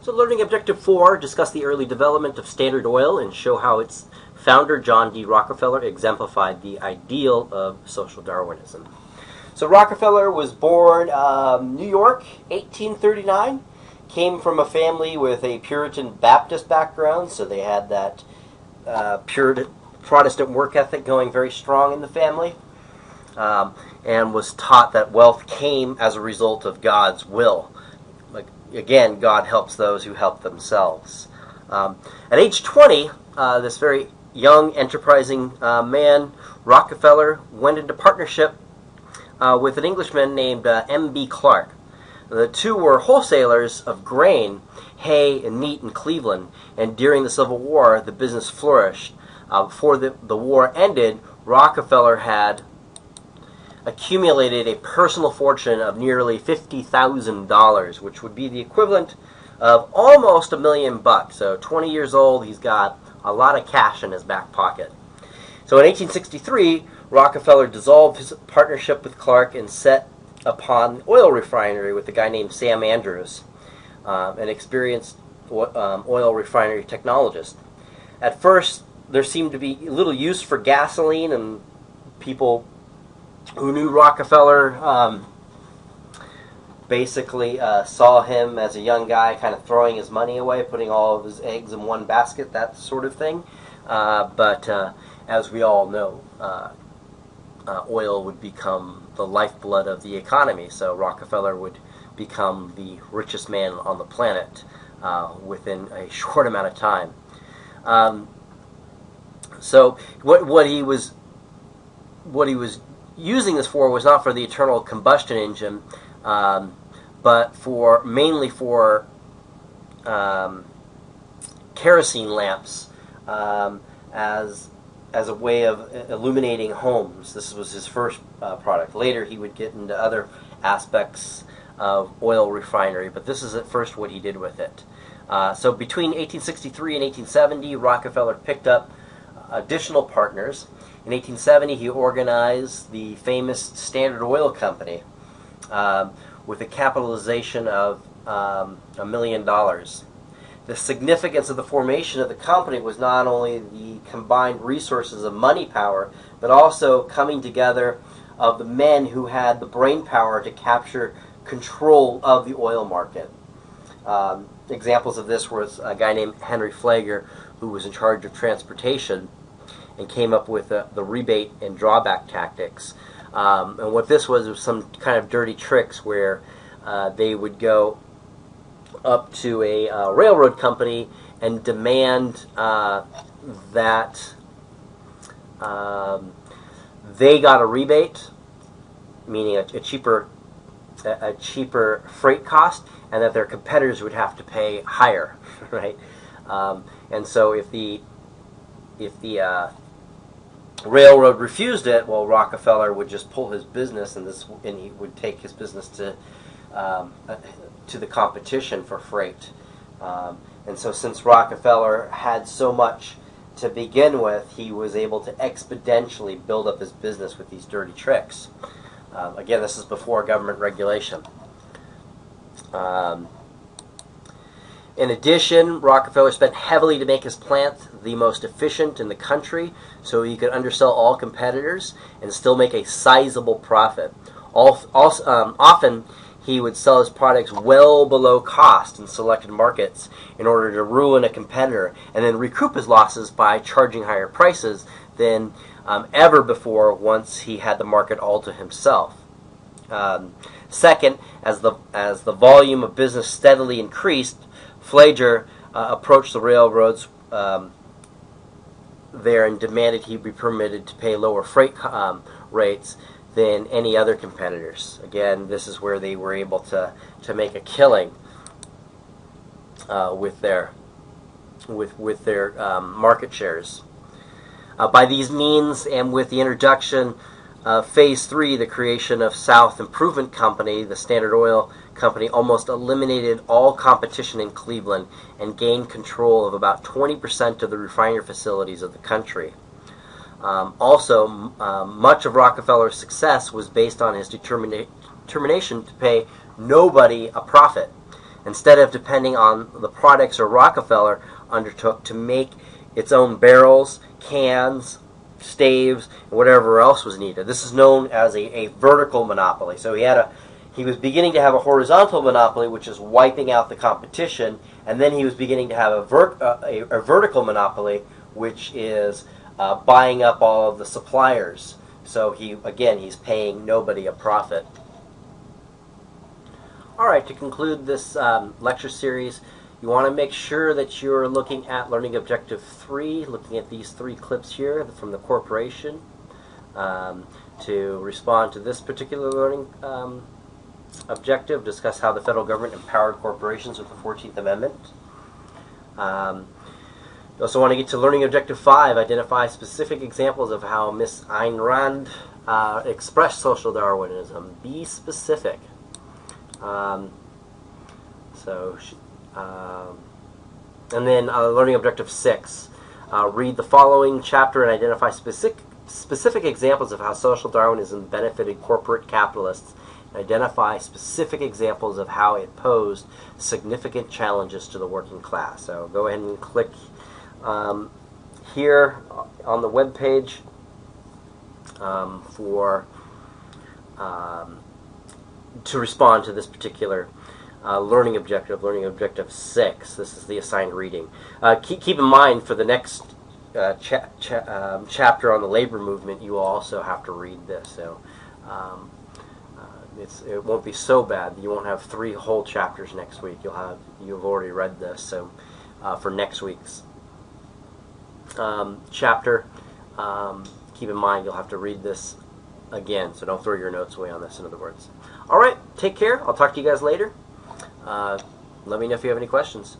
So learning objective 4, discuss the early development of Standard Oil and show how its founder, John D. Rockefeller, exemplified the ideal of social Darwinism. So Rockefeller was born New York, 1839. Came from a family with a Puritan Baptist background, so they had that Puritan Protestant work ethic going very strong in the family, and was taught that wealth came as a result of God's will. Again, God helps those who help themselves. At age 20, this very young, enterprising man, Rockefeller, went into partnership with an Englishman named M.B. Clark. The two were wholesalers of grain, hay, and meat in Cleveland, and during the Civil War, the business flourished. Before the war ended, Rockefeller had accumulated a personal fortune of nearly $50,000, which would be the equivalent of almost $1 million. So 20 years old, he's got a lot of cash in his back pocket. So in 1863, Rockefeller dissolved his partnership with Clark and set upon oil refinery with a guy named Sam Andrews, an experienced oil refinery technologist. At first, there seemed to be little use for gasoline, and people who knew Rockefeller basically saw him as a young guy kind of throwing his money away, putting all of his eggs in one basket, that sort of thing. But as we all know, oil would become the lifeblood of the economy, so Rockefeller would become the richest man on the planet within a short amount of time. So what he was using this for was not for the internal combustion engine, but mainly for kerosene lamps as a way of illuminating homes. This was his first product. Later he would get into other aspects of oil refinery, but this is at first what he did with it. So between 1863 and 1870, Rockefeller picked up additional partners. In 1870, he organized the famous Standard Oil Company with a capitalization of $1 million. The significance of the formation of the company was not only the combined resources of money power, but also coming together of the men who had the brain power to capture control of the oil market. Examples of this was a guy named Henry Flagler, who was in charge of transportation and came up with the rebate and drawback tactics. And what this was some kind of dirty tricks where they would go up to a railroad company and demand that they got a rebate, meaning a cheaper freight cost, and that their competitors would have to pay higher, right? And so if the railroad refused it, well, Rockefeller would just pull his business, and he would take his business to the competition for freight. And so since Rockefeller had so much to begin with, he was able to exponentially build up his business with these dirty tricks. Again, this is before government regulation. In addition, Rockefeller spent heavily to make his plant the most efficient in the country so he could undersell all competitors and still make a sizable profit. Often, he would sell his products well below cost in selected markets in order to ruin a competitor and then recoup his losses by charging higher prices than ever before once he had the market all to himself. Second, as the volume of business steadily increased, Flagler approached the railroads there and demanded he be permitted to pay lower freight rates than any other competitors. Again, this is where they were able to make a killing with their market shares. By these means, and with the introduction of Phase 3, the creation of South Improvement Company, the Standard Oil Company almost eliminated all competition in Cleveland and gained control of about 20% of the refinery facilities of the country. Much of Rockefeller's success was based on his determination to pay nobody a profit. instead of depending on the products or Rockefeller undertook to make its own barrels, cans, staves, and whatever else was needed. This is known as a vertical monopoly. So he was beginning to have a horizontal monopoly, which is wiping out the competition, and then he was beginning to have a vertical monopoly, which is buying up all of the suppliers. So he's paying nobody a profit. All right, to conclude this lecture series, you want to make sure that you're looking at Learning Objective 3, looking at these 3 clips here from the corporation to respond to this particular learning objective, discuss how the federal government empowered corporations with the 14th Amendment. You also want to get to Learning Objective 5, identify specific examples of how Miss Ayn Rand expressed social Darwinism. Be specific. And then Learning Objective 6, read the following chapter and identify specific examples of how social Darwinism benefited corporate capitalists. Identify specific examples of how it posed significant challenges to the working class. So go ahead and click here on the web page to respond to this particular learning objective, Learning Objective 6. This is the assigned reading. Keep in mind, for the next chapter on the labor movement, you will also have to read this. So it won't be so bad. You won't have 3 whole chapters next week. You've already read this. So for next week's chapter, keep in mind you'll have to read this again. So don't throw your notes away on this, in other words. All right, take care. I'll talk to you guys later. Let me know if you have any questions.